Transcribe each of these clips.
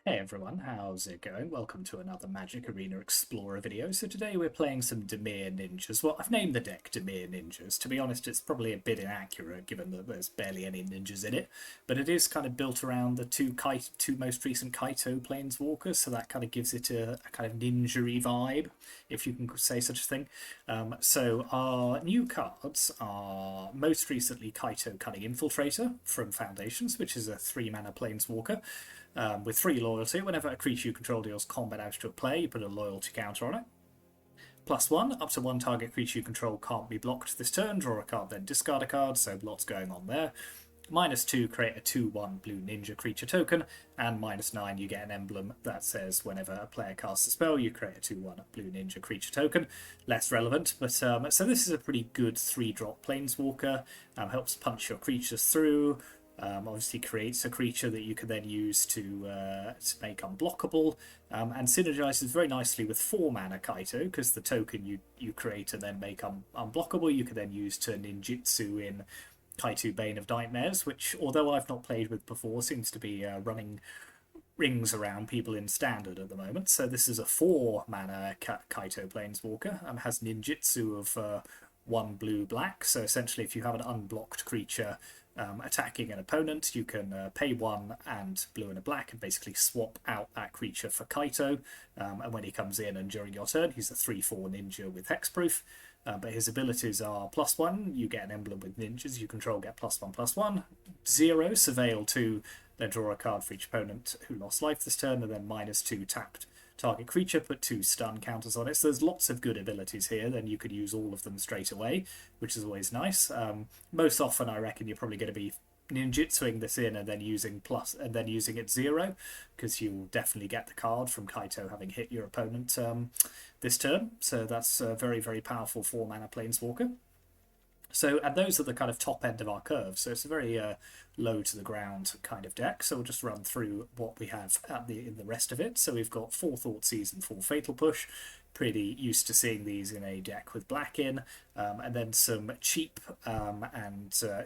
Hey everyone, how's it going? Welcome to another Magic Arena Explorer video. So today we're playing some Dimir Ninjas. Well, I've named the deck Dimir Ninjas. To be honest, it's probably a bit inaccurate given that there's barely any ninjas in it. But it is kind of built around the two most recent Kaito Planeswalkers, so that kind of gives it a kind of ninja-y vibe, if you can say such a thing. So our new cards are most recently Kaito Cunning Infiltrator from Foundations, which is a 3-mana Planeswalker. With 3 loyalty, whenever a creature you control deals combat damage to a player, you put a loyalty counter on it. +1, up to 1 target creature you control can't be blocked this turn. Draw a card, then discard a card, so lots going on there. -2, create a 2/1 blue ninja creature token, and -9, you get an emblem that says whenever a player casts a spell, you create a 2/1 blue ninja creature token. Less relevant, but so this is a pretty good 3-drop Planeswalker. Helps punch your creatures through. Obviously creates a creature that you can then use to make unblockable, and synergizes very nicely with 4-mana Kaito, because the token you create and then make unblockable you can then use to ninjitsu in Kaito Bane of Nightmares, which, although I've not played with before, seems to be running rings around people in Standard at the moment. So this is a 4-mana Kaito Planeswalker, has ninjitsu of 1 blue black, so essentially if you have an unblocked creature attacking an opponent, you can pay 1 and blue and a black and basically swap out that creature for Kaito, and when he comes in and during your turn, he's a 3/4 ninja with hexproof. But his abilities are +1, you get an emblem with ninjas you control, get +1/+1, 0, surveil 2, then draw a card for each opponent who lost life this turn, and then -2 tapped target creature, put 2 stun counters on it. So there's lots of good abilities here, then you could use all of them straight away, which is always nice. Most often I reckon you're probably going to be ninjitsuing this in and then using it 0, because you'll definitely get the card from Kaito having hit your opponent this turn. So that's a very, very powerful 4-mana Planeswalker. So, and those are the kind of top end of our curve. So it's a very low to the ground kind of deck. So we'll just run through what we have in the rest of it. So we've got 4 Thoughtseize and 4 Fatal Push. Pretty used to seeing these in a deck with black in, and then some cheap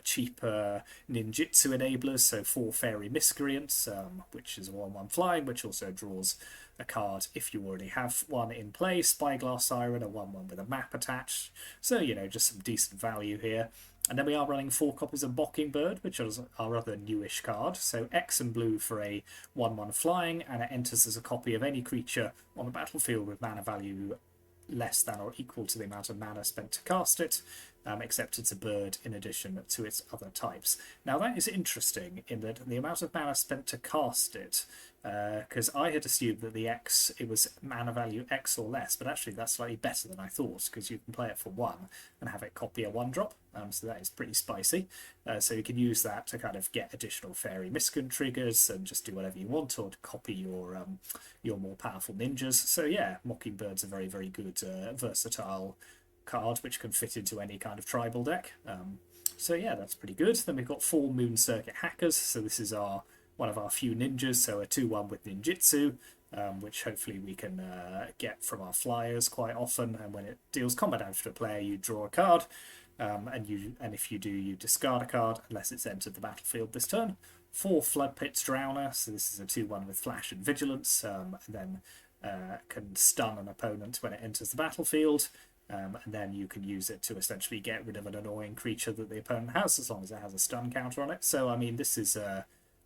cheaper ninjitsu enablers. So 4 Fairy Miscreants, which is a 1/1 flying, which also draws a card if you already have one in play. Spyglass Siren, a 1/1 with a map attached. So, just some decent value here. And then we are running 4 copies of Mockingbird, which is our other newish card. So X and blue for a 1/1 flying, and it enters as a copy of any creature on the battlefield with mana value less than or equal to the amount of mana spent to cast it, except it's a bird in addition to its other types. Now that is interesting in that the amount of mana spent to cast it, because I had assumed that it was mana value X or less, but actually that's slightly better than I thought, because you can play it for 1 and have it copy a 1-drop, so that is pretty spicy. So you can use that to kind of get additional Fairy Miscreant triggers and just do whatever you want, or to copy your more powerful ninjas. So yeah, Mockingbird's a very, very good versatile card which can fit into any kind of tribal deck. So yeah, that's pretty good. Then we've got 4 Moon Circuit Hackers. So this is one of our few ninjas, so a 2/1 with ninjitsu, which hopefully we can get from our flyers quite often. And when it deals combat damage to a player, you draw a card, and if you do, you discard a card unless it's entered the battlefield this turn. 4 Flood Pits Drowner, so this is a 2/1 with flash and vigilance, and then can stun an opponent when it enters the battlefield. And then you can use it to essentially get rid of an annoying creature that the opponent has, as long as it has a stun counter on it. So I mean, this is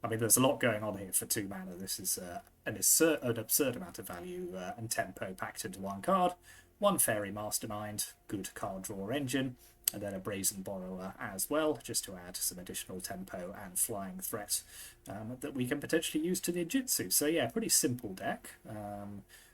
there's a lot going on here for 2 mana. This is an absurd amount of value and tempo packed into 1 card. 1 Fairy Mastermind, good card draw engine, and then a Brazen Borrower as well, just to add some additional tempo and flying threat that we can potentially use to ninjitsu. So yeah, pretty simple deck.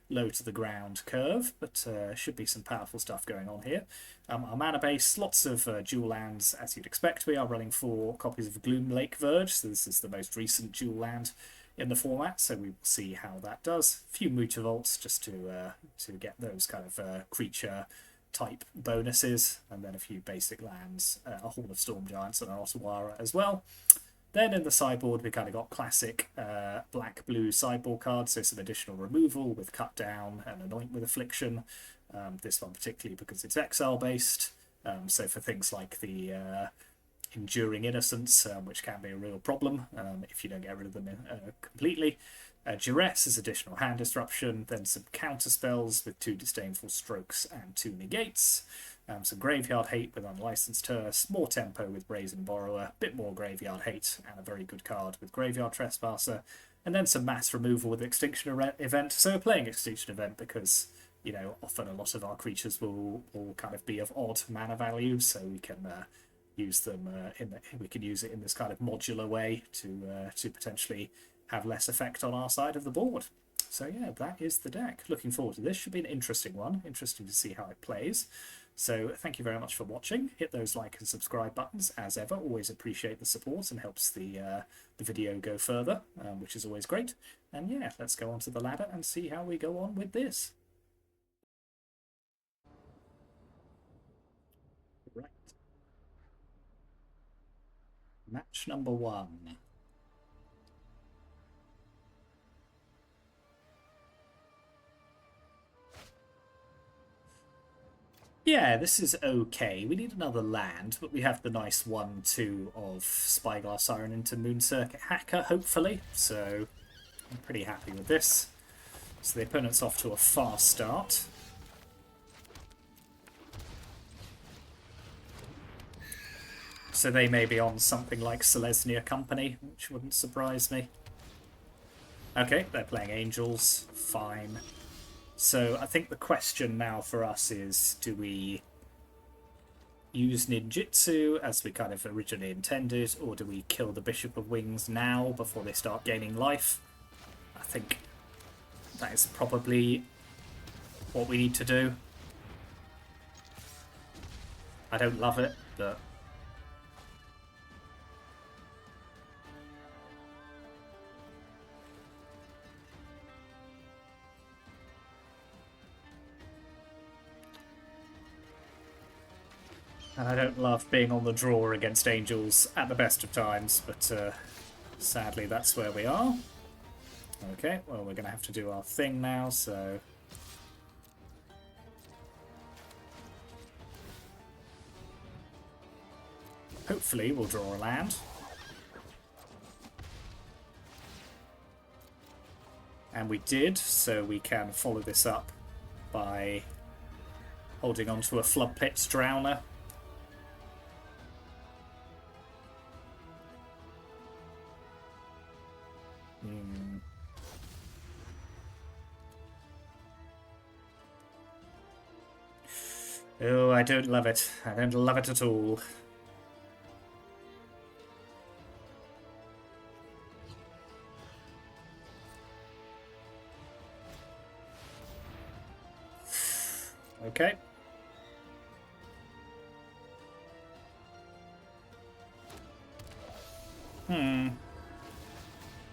Low to the ground curve, but should be some powerful stuff going on here. Our mana base, lots of dual lands as you'd expect. We are running 4 copies of Gloomlake Verge, so this is the most recent dual land in the format, so we will see how that does. A few Mutavaults just to get those kind of creature type bonuses, and then a few basic lands, a Hall of Storm Giants and an Otawara as well. Then in the sideboard, we kind of got classic black-blue sideboard cards, so some additional removal with Cut Down and Anoint with Affliction. This one particularly because it's exile-based, so for things like the Enduring Innocence, which can be a real problem if you don't get rid of them completely. Duress is additional hand disruption, then some counter spells with 2 Disdainful Strokes and 2 Negates. Some Graveyard Hate with Unlicensed Terse, more tempo with Brazen Borrower, bit more Graveyard Hate, and a very good card with Graveyard Trespasser, and then some mass removal with Extinction Event. So we're playing Extinction Event because, you know, often a lot of our creatures will kind of be of odd mana value, so we can use them we can use it in this kind of modular way to potentially have less effect on our side of the board. So yeah, that is the deck. Looking forward to this. Should be an interesting one. Interesting to see how it plays. So thank you very much for watching. Hit those like and subscribe buttons as ever. Always appreciate the support and helps the video go further, which is always great. And yeah, let's go onto the ladder and see how we go on with this. Right. Match number 1. Yeah, this is okay. We need another land, but we have the nice 1/2 of Spyglass Siren into Moon Circuit Hacker, hopefully. So I'm pretty happy with this. So the opponent's off to a fast start. So they may be on something like Selesnya Company, which wouldn't surprise me. Okay, they're playing Angels. Fine. So I think the question now for us is, do we use Ninjitsu as we kind of originally intended, or do we kill the Bishop of Wings now before they start gaining life? I think that is probably what we need to do. I don't love it, but... And I don't love being on the draw against Angels at the best of times, but sadly that's where we are. Okay, well we're going to have to do our thing now, so... Hopefully we'll draw a land. And we did, so we can follow this up by holding on to a Flood Pit's Drowner. Oh, I don't love it. I don't love it at all. Okay.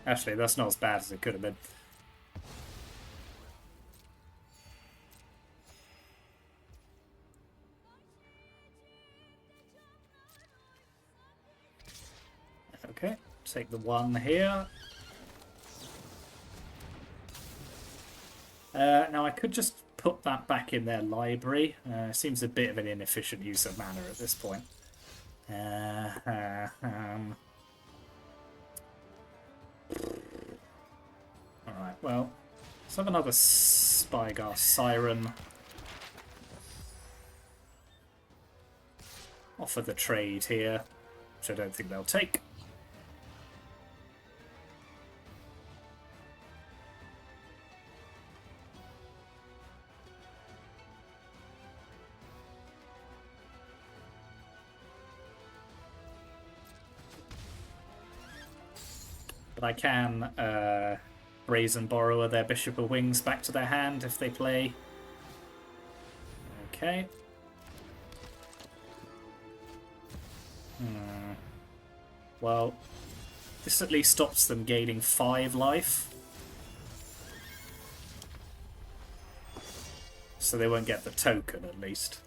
Actually, that's not as bad as it could have been. Okay, take the 1 here. Now I could just put that back in their library. Seems a bit of an inefficient use of mana at this point. Alright, well, let's have another Spyglass Siren. Offer the trade here, which I don't think they'll take. But I can Brazen Borrower their Bishop of Wings back to their hand if they play. Okay. Well, this at least stops them gaining 5 life. So they won't get the token, at least.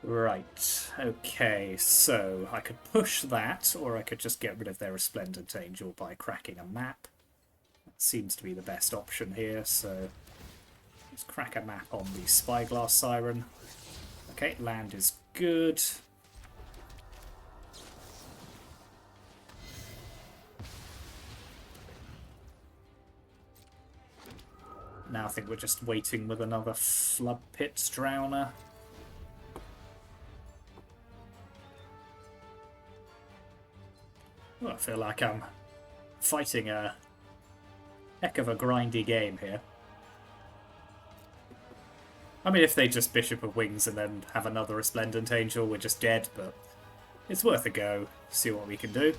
Right, okay, so I could push that, or I could just get rid of their Resplendent Angel by cracking a map. That seems to be the best option here, so let's crack a map on the Spyglass Siren. Okay, land is good. Now I think we're just waiting with another Flood Pits Drowner. Well, I feel like I'm fighting a heck of a grindy game here. I mean, if they just Bishop of Wings and then have another Resplendent Angel, we're just dead, but it's worth a go. See what we can do.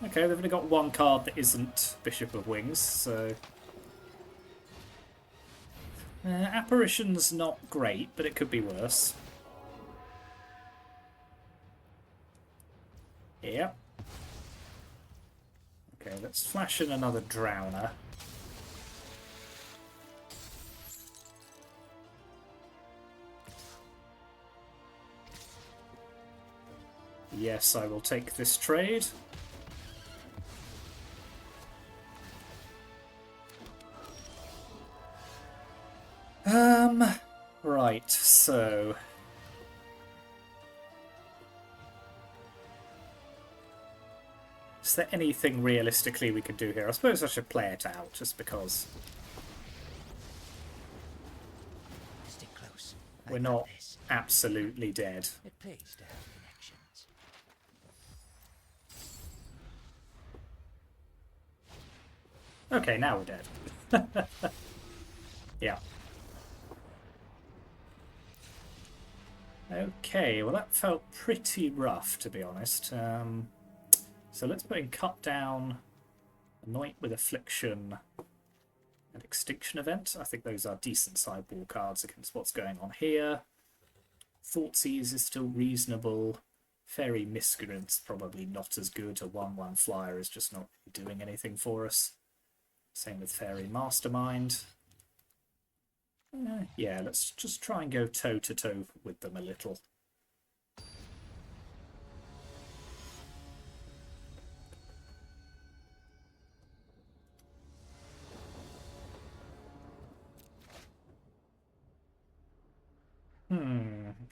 Okay, they've only got one card that isn't Bishop of Wings, so... Apparition's not great, but it could be worse. Yep. Okay, let's flash in another Drowner. Yes, I will take this trade. Right, so... Is there anything realistically we could do here? I suppose I should play it out, just because... Stick close. We're not absolutely dead. It pays to have connections. Okay, now we're dead. Yeah. Okay, well that felt pretty rough, to be honest. So let's put in Cut Down, Anoint with Affliction, and Extinction Event. I think those are decent sideboard cards against what's going on here. Thoughtseize is still reasonable. Fairy Miscreant's probably not as good. A 1/1 flyer is just not doing anything for us. Same with Fairy Mastermind. Yeah, let's just try and go toe-to-toe with them a little.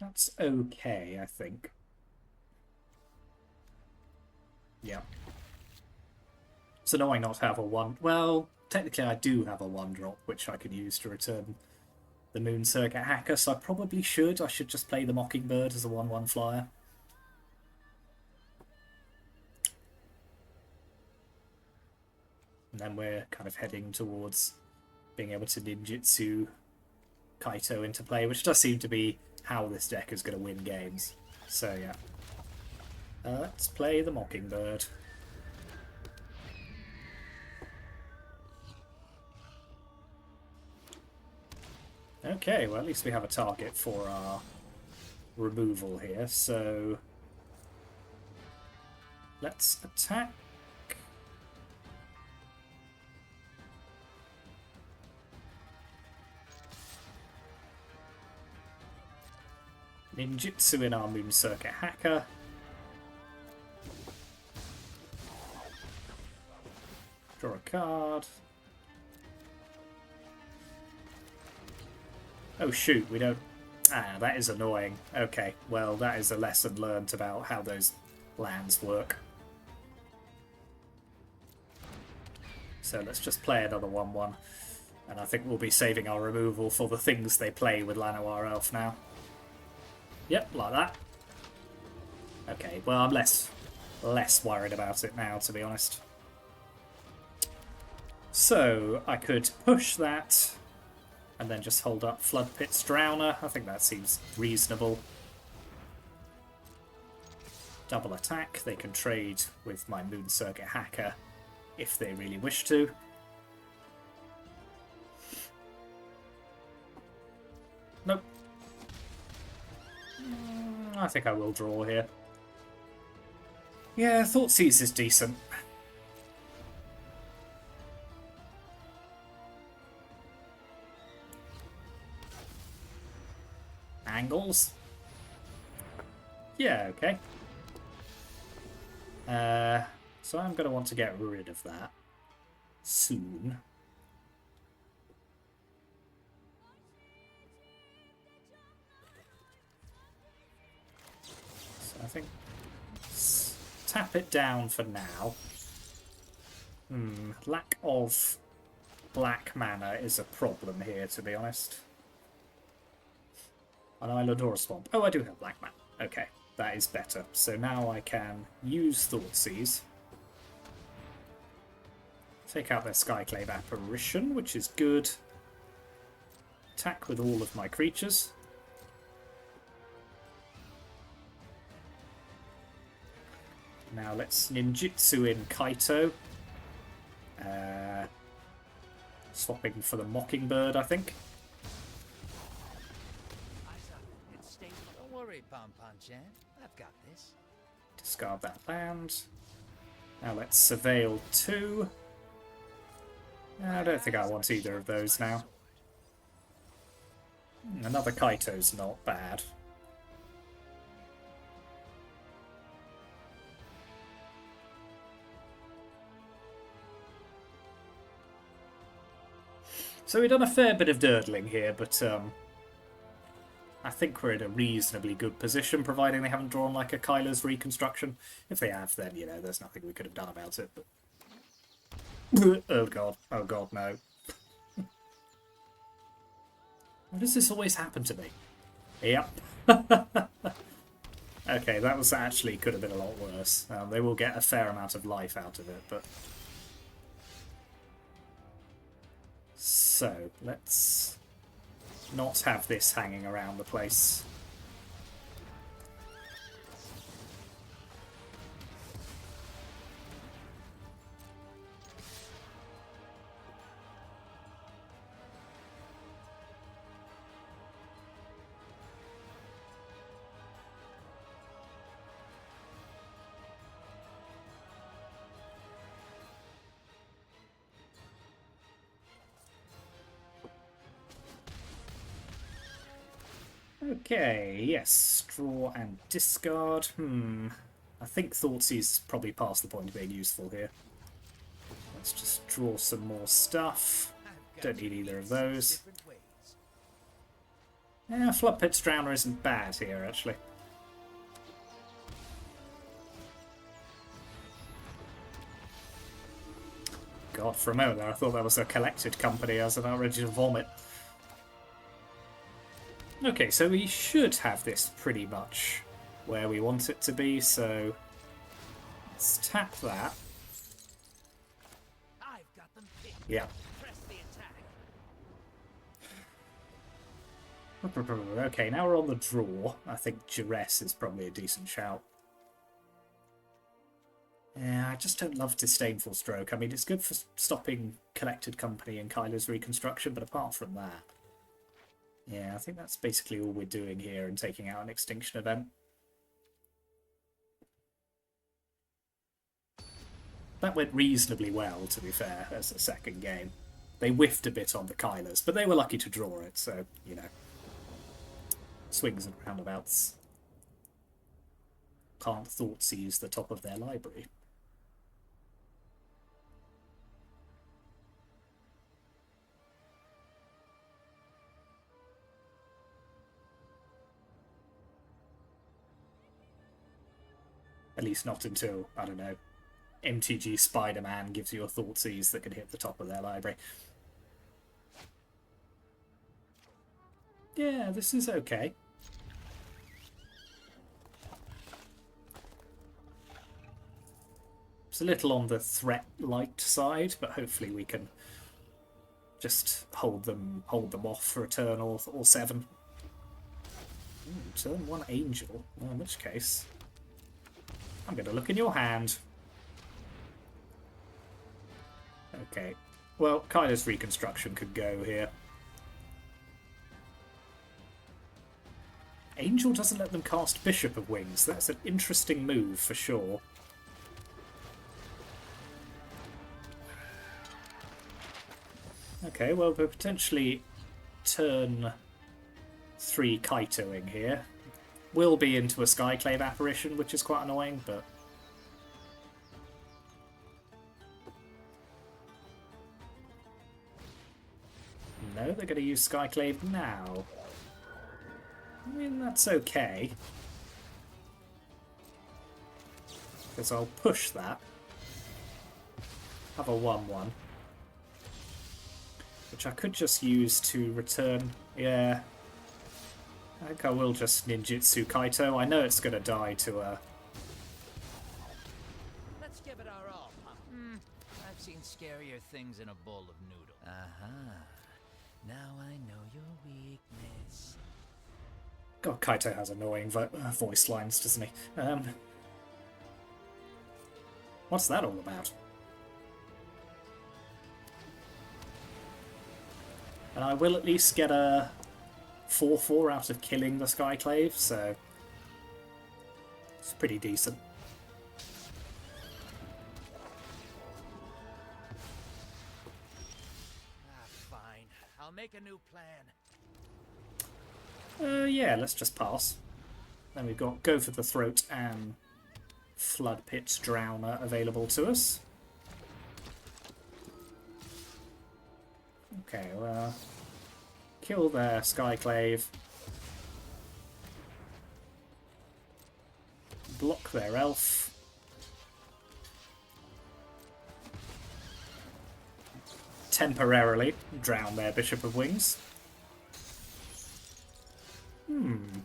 That's okay, I think. Yeah. It's annoying not to have a one... Well, technically I do have a 1-drop, which I can use to return the Moon Circuit Hacker, so I probably should. I should just play the Mockingbird as a 1/1 flyer. And then we're kind of heading towards being able to ninjitsu Kaito into play, which does seem to be how this deck is going to win games. So yeah. Let's play the Mockingbird. Okay, well at least we have a target for our removal here, so let's attack. Ninjitsu in our Moon Circuit Hacker. Draw a card. Oh shoot, we don't... Ah, that is annoying. Okay, well that is a lesson learned about how those lands work. So let's just play another 1/1. And I think we'll be saving our removal for the things they play with Llanowar Elf now. Yep, like that. Okay, well I'm less worried about it now, to be honest. So I could push that and then just hold up Flood Pits Drowner. I think that seems reasonable. Double attack. They can trade with my Moon Circuit Hacker if they really wish to. Nope. I think I will draw here. Yeah, Thoughtseize is decent. Angles? Yeah, okay. So I'm going to want to get rid of that soon. So I think tap it down for now. Lack of black mana is a problem here, to be honest. An island or a swamp. Oh, I do have black mana. Okay, that is better. So now I can use Thoughtseize. Take out their Skyclave Apparition, which is good. Attack with all of my creatures. Now let's Ninjitsu in Kaito. Swapping for the Mockingbird, I think. Don't worry, Pom-Pom-chan. I've got this. Discard that land. Now let's Surveil 2. I don't think I want either of those now. Another Kaito's not bad. So we've done a fair bit of durdling here, but I think we're in a reasonably good position, providing they haven't drawn like a Kyler's Reconstruction. If they have, then, you know, there's nothing we could have done about it. But oh god, no. Why does this always happen to me? Yep. Okay, that was actually could have been a lot worse. They will get a fair amount of life out of it, but... So, let's not have this hanging around the place. Okay, yes, draw and discard. I think Thoughtseize is probably past the point of being useful here. Let's just draw some more stuff. Don't need either of those. Yeah, Flood Pit's Drowner isn't bad here, actually. God, for a moment there, I thought that was a collected company. I was about ready to vomit. Okay, so we should have this pretty much where we want it to be, so let's tap that. I've got them picked. Yeah. Press the attack. Okay, now we're on the draw. I think Duress is probably a decent shout. Yeah, I just don't love Disdainful Stroke. I mean, it's good for stopping Collected Company and Kyler's Reconstruction, but apart from that... Yeah, I think that's basically all we're doing here and taking out an Extinction Event. That went reasonably well, to be fair, as a second game. They whiffed a bit on the Kylers, but they were lucky to draw it, so, you know. Swings and roundabouts. Can't Thoughtseize the top of their library. At least not until, I don't know, MTG Spider-Man gives you a Thoughtseize that can hit the top of their library. Yeah, this is okay. It's a little on the threat light side, but hopefully we can just hold them off for a turn or 7. Turn 1 Angel, well, in which case... I'm going to look in your hand. Okay. Well, Kyler's Reconstruction could go here. Angel doesn't let them cast Bishop of Wings. That's an interesting move for sure. Okay, well, we're potentially turn 3 Kaitoing here. Will be into a Skyclave Apparition, which is quite annoying, but... No, they're going to use Skyclave now. I mean, that's okay. Because I'll push that. Have a 1-1. which I could just use to return. Yeah, I think I will just ninjitsu Kaito. I know it's going to die to a... Let's give it our all, Pop. I've seen scarier things in a bowl of noodles. Now I know your weakness. God, Kaito has annoying voice lines, doesn't he? What's that all about? And I will at least get a 4/4 out of killing the Skyclave, so it's pretty decent. Fine. I'll make a new plan. Yeah, let's just pass. Then we've got Go for the Throat and Flood Pit's Drowner available to us. Okay, well, kill their Skyclave. Block their elf. Temporarily drown their Bishop of Wings.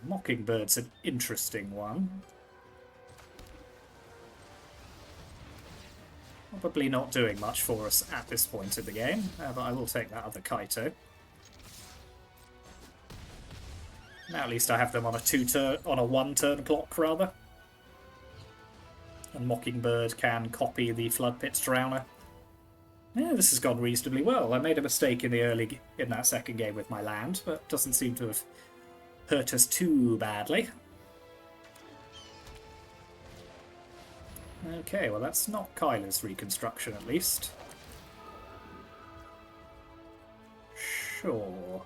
Mockingbird's an interesting one. Probably not doing much for us at this point in the game, but I will take that other Kaito. Now at least I have them on a 1-turn clock rather. And Mockingbird can copy the Flood Pit's Drowner. Yeah, this has gone reasonably well. I made a mistake in that second game with my land, but doesn't seem to have hurt us too badly. Okay, well that's not Kyler's reconstruction at least. Sure.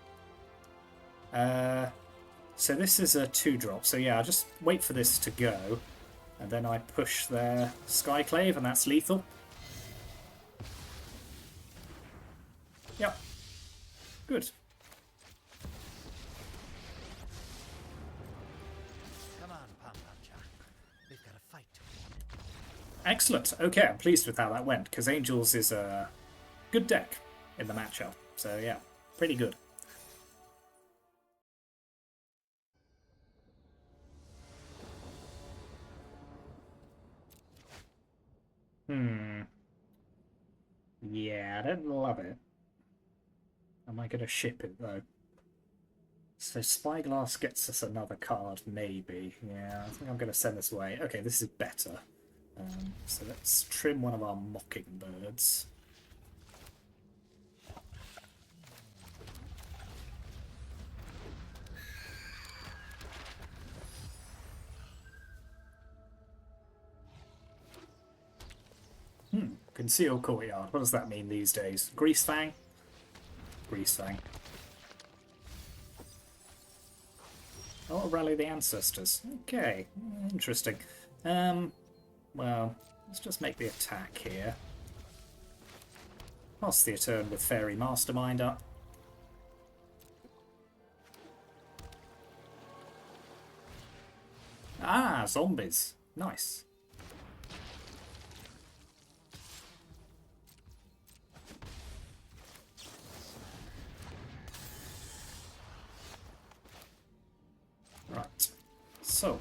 So this is a 2-drop, so yeah, I just wait for this to go, and then I push their Skyclave, and that's lethal. Yep. Good. Come on, Pom-Pom-Cha. We've got a fight to win. Excellent. Okay, I'm pleased with how that went, because Angels is a good deck in the matchup. So yeah, pretty good. Yeah, I don't love it. Am I going to ship it, though? So Spyglass gets us another card, maybe. Yeah, I think I'm going to send this away. Okay, this is better. So let's trim one of our Mockingbirds. Conceal Courtyard. What does that mean these days? Grease Fang? Grease Fang. Oh, Rally the Ancestors. Okay, interesting. Well, let's just make the attack here. Pass the turn with Fairy Mastermind up. Ah, zombies. Nice. Right, so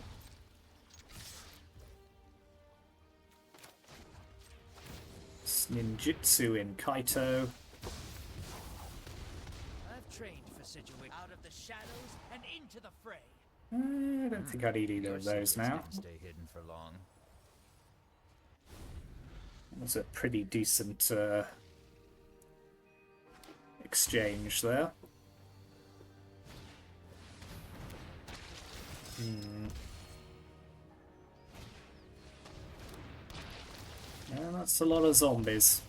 Ninjitsu in Kaito. I've trained for situations out of the shadows and into the fray. I don't think I need either of those now. Stay hidden for long. That was a pretty decent exchange there. Yeah, that's a lot of zombies.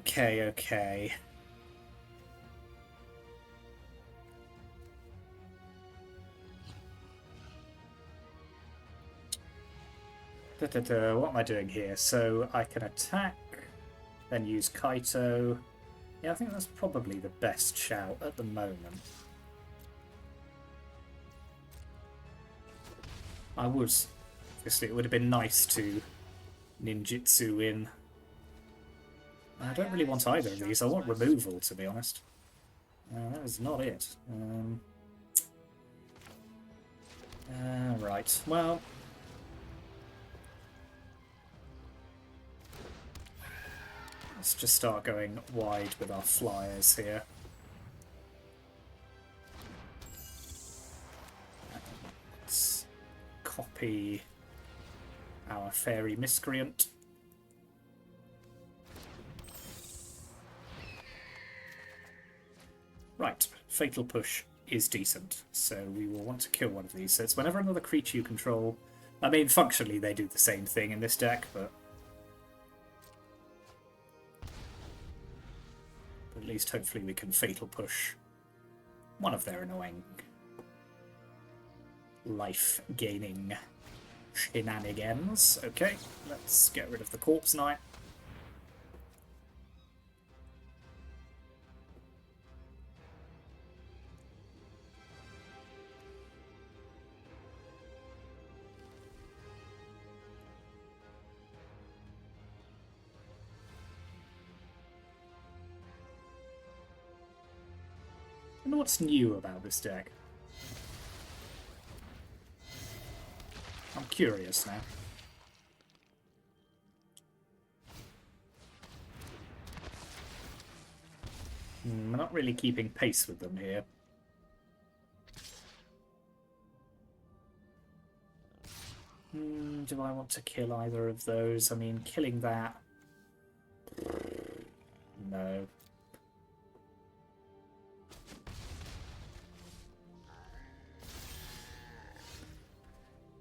Okay. What am I doing here? So I can attack, then use Kaito. Yeah, I think that's probably the best shout at the moment. I would. Obviously, it would have been nice to ninjitsu in. I don't really want either of these. I want removal, to be honest. That is not it. Right, well... let's just start going wide with our flyers here. Let's copy our fairy miscreant. Right, Fatal Push is decent, so we will want to kill one of these. So it's whenever another creature you control... I mean, functionally they do the same thing in this deck, but... at least hopefully we can Fatal Push one of their annoying life-gaining shenanigans. Okay, let's get rid of the Corpse Knight. I wonder what's new about this deck. I'm curious now. We're not really keeping pace with them here. Do I want to kill either of those? I mean, killing that... no.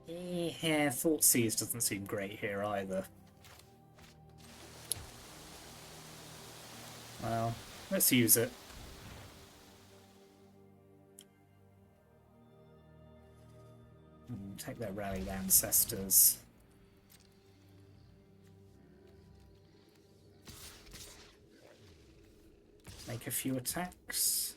Yeah, Thoughtseize doesn't seem great here either. Well, let's use it. Take their rallied ancestors. Make a few attacks.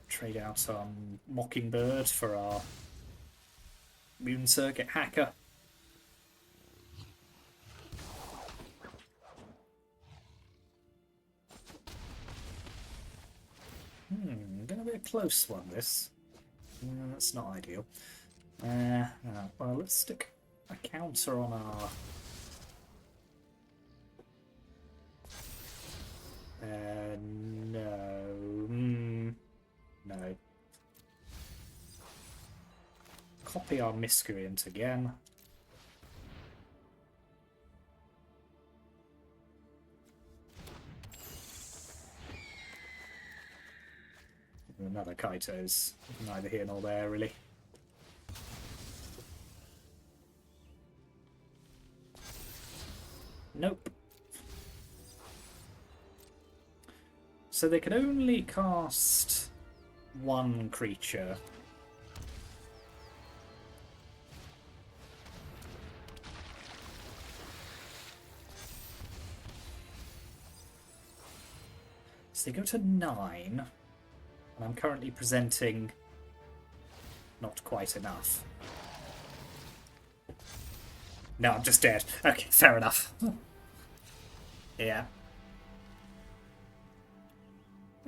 Trade out on Mockingbird for our Moon Circuit Hacker. Gonna be a close one, this. That's not ideal. Well, let's stick a counter on our... no. No. Copy our miscreant again. Another Kaito's neither here nor there, really. Nope. So they can only cast one creature. So they go to 9. And I'm currently presenting not quite enough. No, I'm just dead. Okay, fair enough. Yeah.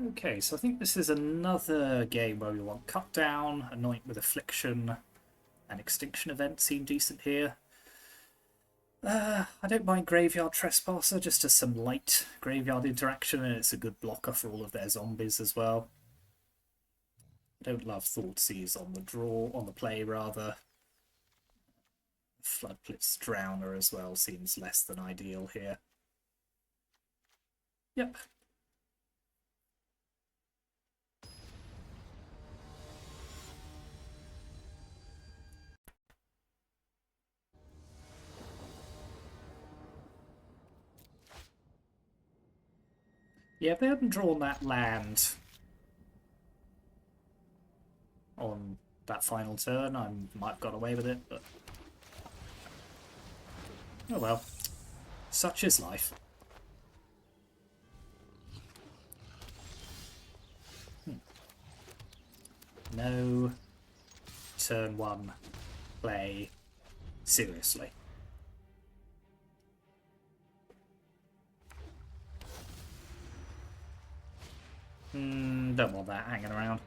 Okay, so I think this is another game where we want Cut Down, Anoint with Affliction, and Extinction Event seem decent here. I don't mind Graveyard Trespasser, just as some light graveyard interaction, and it's a good blocker for all of their zombies as well. Don't love Thoughtseize on the draw, on the play rather. Floodblitz Drowner as well seems less than ideal here. Yep. Yeah, if they hadn't drawn that land on that final turn, I might have got away with it, but... oh well. Such is life. No turn 1 play. Seriously. Don't want that hanging around.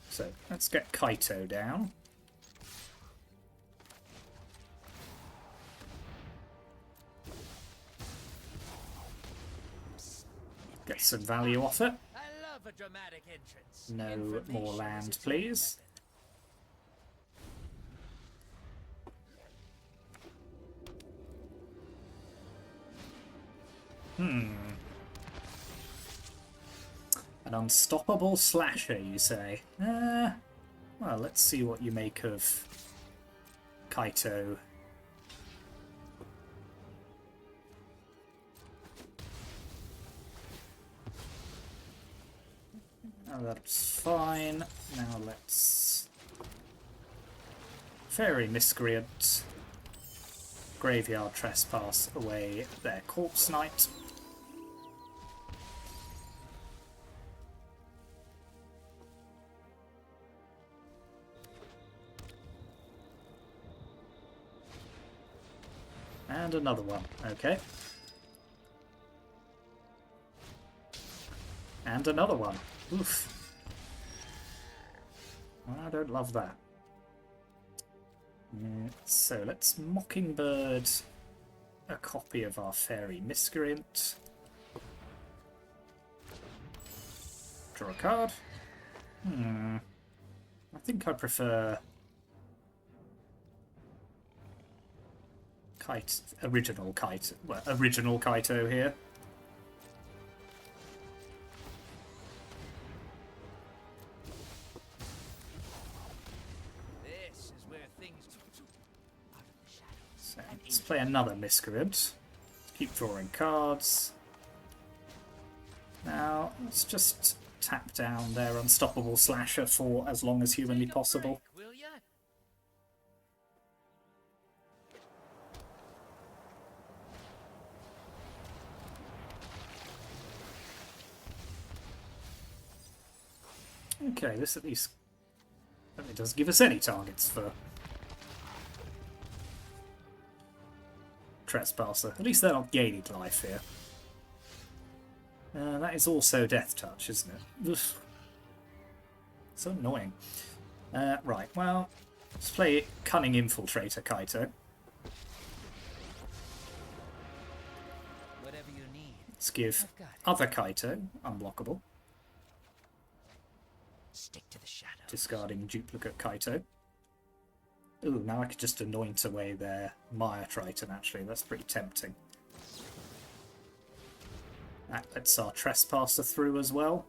So let's get Kaito down. Get some value off it. I love a dramatic entrance. No more land, please. An unstoppable slasher, you say? Well, let's see what you make of Kaito. Oh, that's fine. Now let's... Fairy Miscreant. Graveyard Trespass away their Corpse Knight. And another one, okay. And another one. Oof. I don't love that. So let's Mockingbird a copy of our Fairy Miscreant. Draw a card. I think I prefer original Kaito here. So let's play another Miscreant. Keep drawing cards. Now let's just tap down their Unstoppable Slasher for as long as humanly possible. Okay, this at least doesn't give us any targets for Trespasser. At least they're not gaining life here. That is also Death Touch, isn't it? Oof. So annoying. Right, well, let's play Cunning Infiltrator Kaito. Whatever you need. Let's give other Kaito unblockable. Stick to the shadows. Discarding duplicate Kaito. Ooh, now I could just anoint away their Maya Triton, actually. That's pretty tempting. That lets our Trespasser through as well.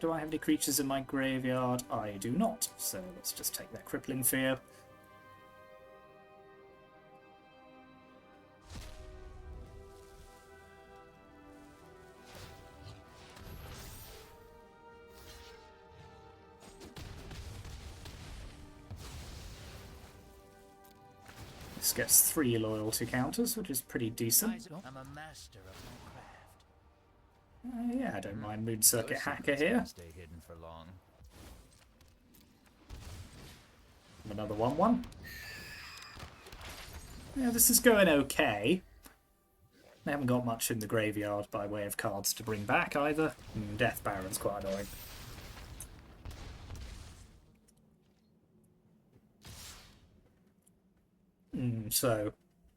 Do I have any creatures in my graveyard? I do not, so let's just take that Crippling Fear. This gets 3 loyalty counters, which is pretty decent. I'm a master of my craft. Yeah, I don't mind Moon Circuit Hacker here. Stay hidden for long. Another 1/1. Yeah, this is going okay. They haven't got much in the graveyard by way of cards to bring back either. Death Baron's quite annoying. So,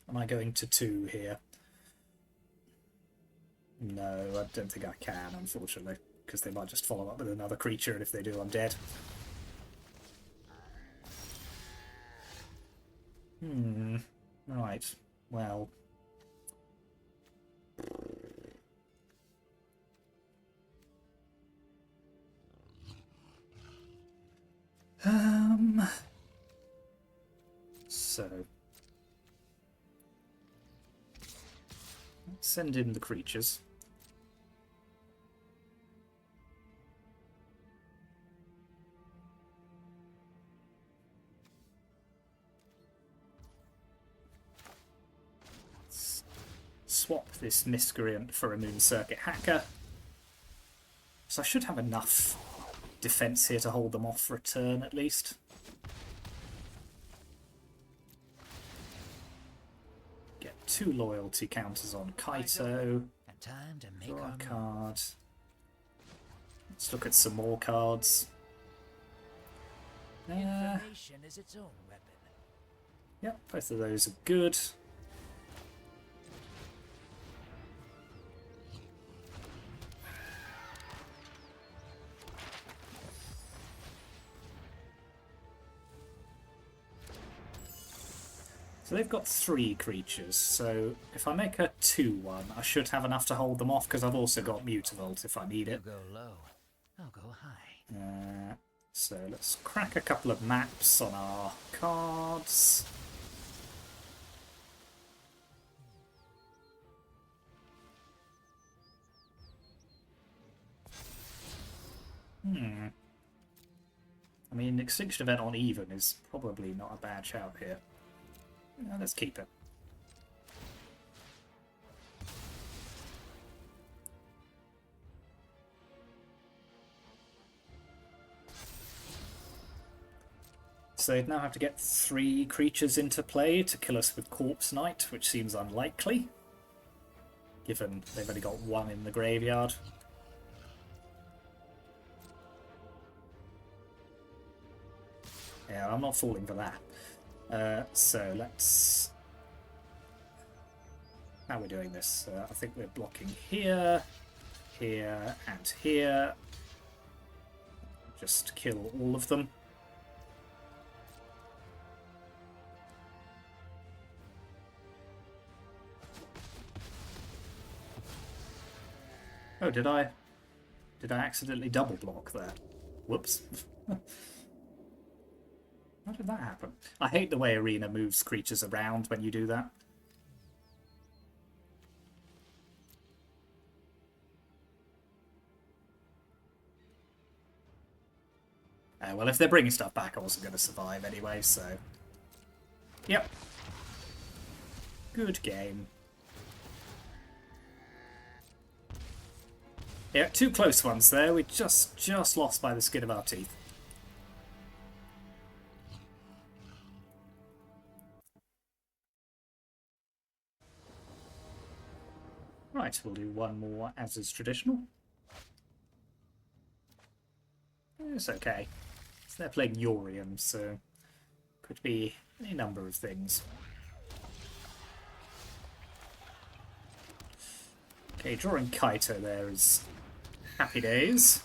am I going to 2 here? No, I don't think I can, unfortunately, because they might just follow up with another creature, and if they do, I'm dead. Right, well... So... let's send in the creatures. swap this Miscreant for a Moon Circuit Hacker. So I should have enough defense here to hold them off for a turn at least. Get 2 loyalty counters on Kaito. Time to make Draw our a card. Let's look at some more cards. Information is its own weapon. Yep, both of those are good. So they've got 3 creatures, so if I make a 2-1, I should have enough to hold them off, because I've also got Mutavault if I need it. You go low, I'll go high. So let's crack a couple of maps on our cards. I mean, Extinction Event on even is probably not a bad shout here. Let's keep it. So they'd now have to get 3 creatures into play to kill us with Corpse Knight, which seems unlikely, given they've only got 1 in the graveyard. Yeah, I'm not falling for that. So let's... How we're doing this? I think we're blocking here, here, and here. Just kill all of them. Oh, did I accidentally double block there? Whoops. How did that happen? I hate the way Arena moves creatures around when you do that. Well, if they're bringing stuff back, I wasn't going to survive anyway, so... Yep. Good game. Yeah, 2 close ones there. We just lost by the skin of our teeth. Right, we'll do one more as is traditional. It's okay. So they're playing Yorium, so could be any number of things. Okay, drawing Kaito there is happy days.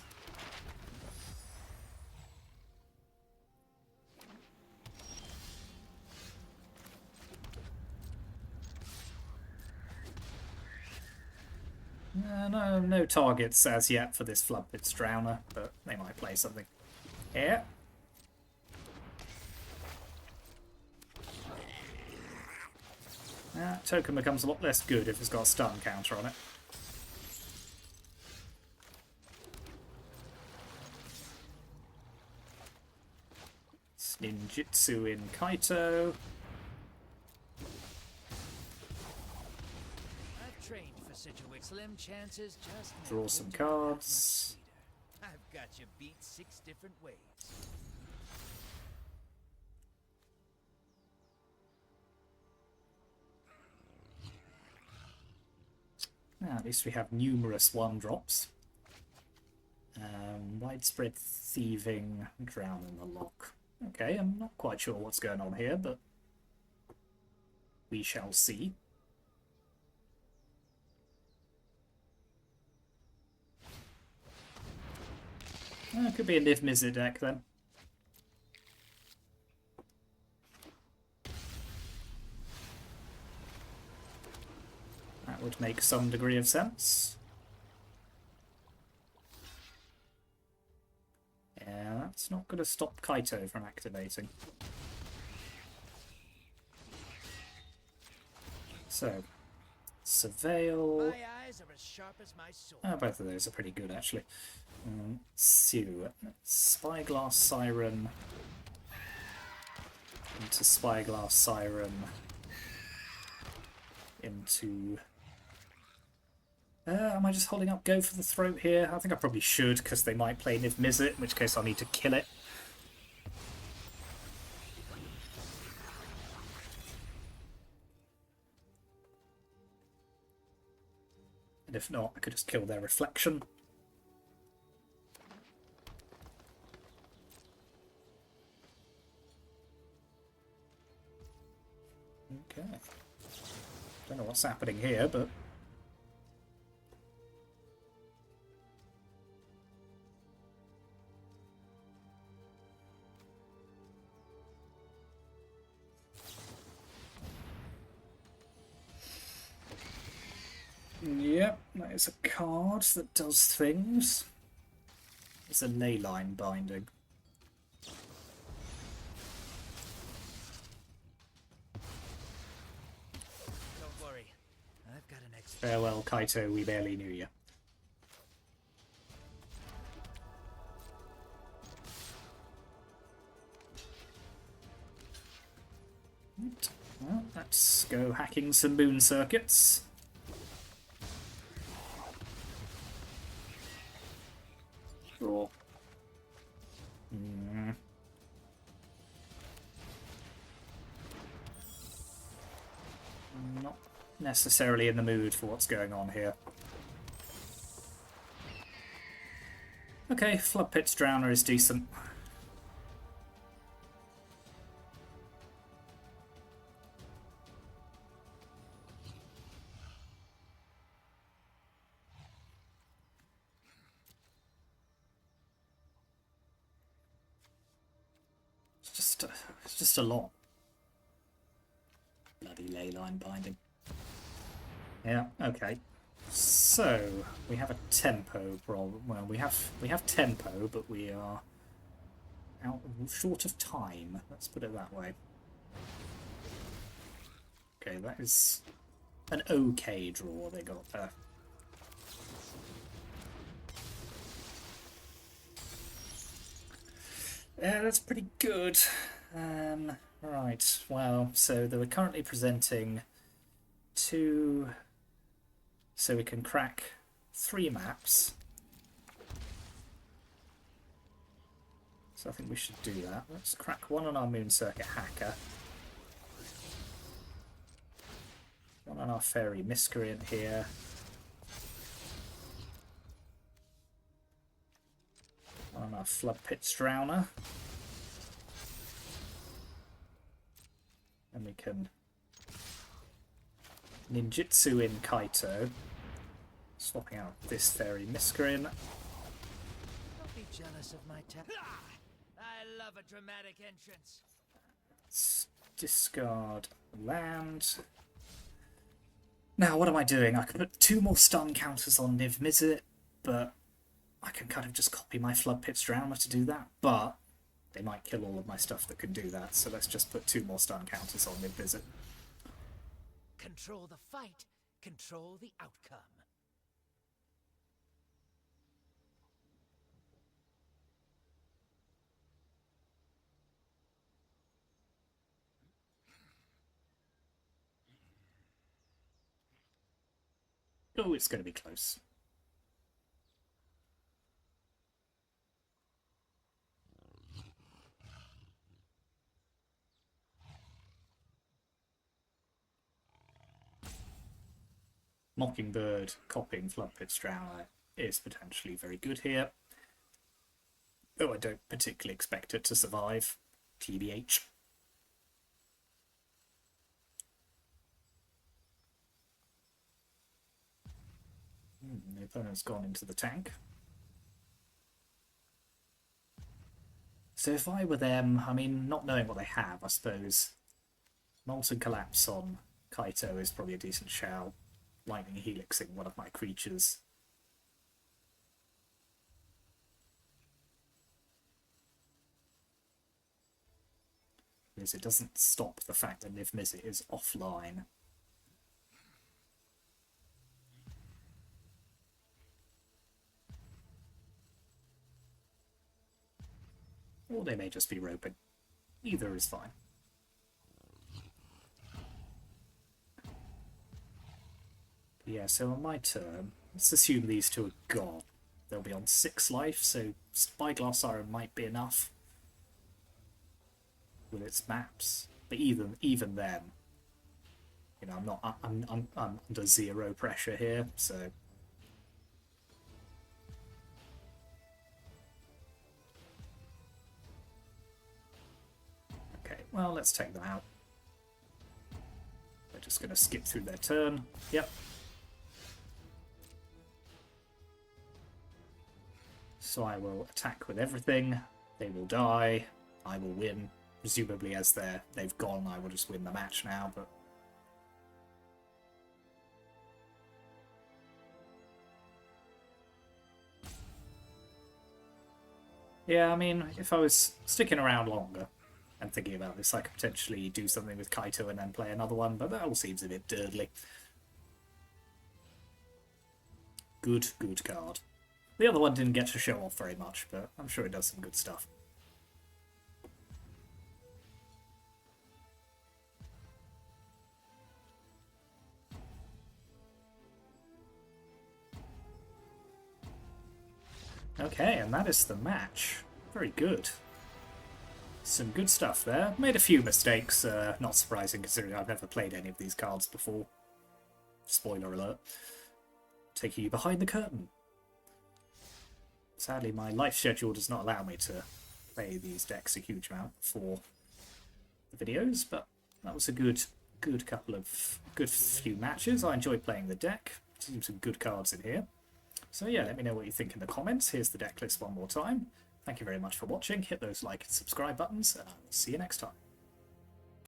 No targets as yet for this Floodpits Drowner, but they might play something. Yeah. Token becomes a lot less good if it's got a stun counter on it. It's Ninjitsu in Kaito. Slim chances, just draw some cards. I've got you beat 6 different ways. At least we have numerous 1-drops. Widespread thieving, drown in the lock. Okay, I'm not quite sure what's going on here, but we shall see. It could be a Niv Mizzet deck then. That would make some degree of sense. Yeah, that's not going to stop Kaito from activating. So, Surveil. My eyes are as sharp as my sword. Both of those are pretty good actually. Sue, Spyglass Siren into Spyglass Siren into Am I just holding up go for the throat here? I think I probably should, because they might play Niv Mizzet, in which case I'll need to kill it. And if not, I could just kill their reflection. Okay. Don't know what's happening here, but... Yep, that is a card that does things. It's a ley line binding. Don't worry, I've got an extra. Farewell, Kaito, we barely knew you. Well, let's go hacking some moon circuits. Sure. Not necessarily in the mood for what's going on here. Okay, Flood Pit's Drowner is decent. It's just a lot. Bloody ley line binding. Yeah, okay. So we have a tempo problem. Well, we have tempo, but we are short of time. Let's put it that way. Okay, that is an okay draw they got there. Yeah, that's pretty good. Right, well, so they were currently presenting 2... So we can crack 3 maps. So I think we should do that. Let's crack one on our Moon Circuit Hacker. One on our Fairy Miscreant here. One on our Flood Pit's Drowner. And we can Ninjitsu in Kaito. Swapping out this Fairy Miscreant. Don't be jealous of my I love a dramatic entrance. Let's discard land. Now, what am I doing? I could put 2 more stun counters on Niv Mizzet, but I can kind of just copy my Flood Pit's Drowner to do that. But they might kill all of my stuff that can do that, so let's just put 2 more stun counters on Niv Mizzet. Control the fight, control the outcome. Oh, it's going to be close. Mockingbird copying Flood Pit's Drowner is potentially very good here. Though I don't particularly expect it to survive. TBH. The opponent's gone into the tank. So if I were them, I mean, not knowing what they have, I suppose Molten Collapse on Kaito is probably a decent shout. Lightning Helixing one of my creatures. Because it doesn't stop the fact that Niv Mizzet is offline. Or they may just be roping. Either is fine. Yeah, so on my turn, Let's assume these two are gone. They'll be on 6 life, so Spyglass Siren might be enough with its maps. But even then, you know, I'm under 0 pressure here, so. Okay, well, let's take them out. We're just going to skip through their turn. Yep. So I will attack with everything. They will die. I will win. Presumably as they've gone, I will just win the match now, but... Yeah, I mean, if I was sticking around longer and thinking about this, I could potentially do something with Kaito and then play another one, but that all seems a bit dirtly. Good card. The other one didn't get to show off very much, but I'm sure it does some good stuff. Okay, and that is the match. Very good. Some good stuff there. Made a few mistakes, not surprising considering I've never played any of these cards before. Spoiler alert. Taking you behind the curtain. Sadly, my life schedule does not allow me to play these decks a huge amount for the videos, but that was a good few matches. I enjoyed playing the deck. Some good cards in here. So yeah, let me know what you think in the comments. Here's the deck list one more time. Thank you very much for watching. Hit those like and subscribe buttons, and I will see you next time.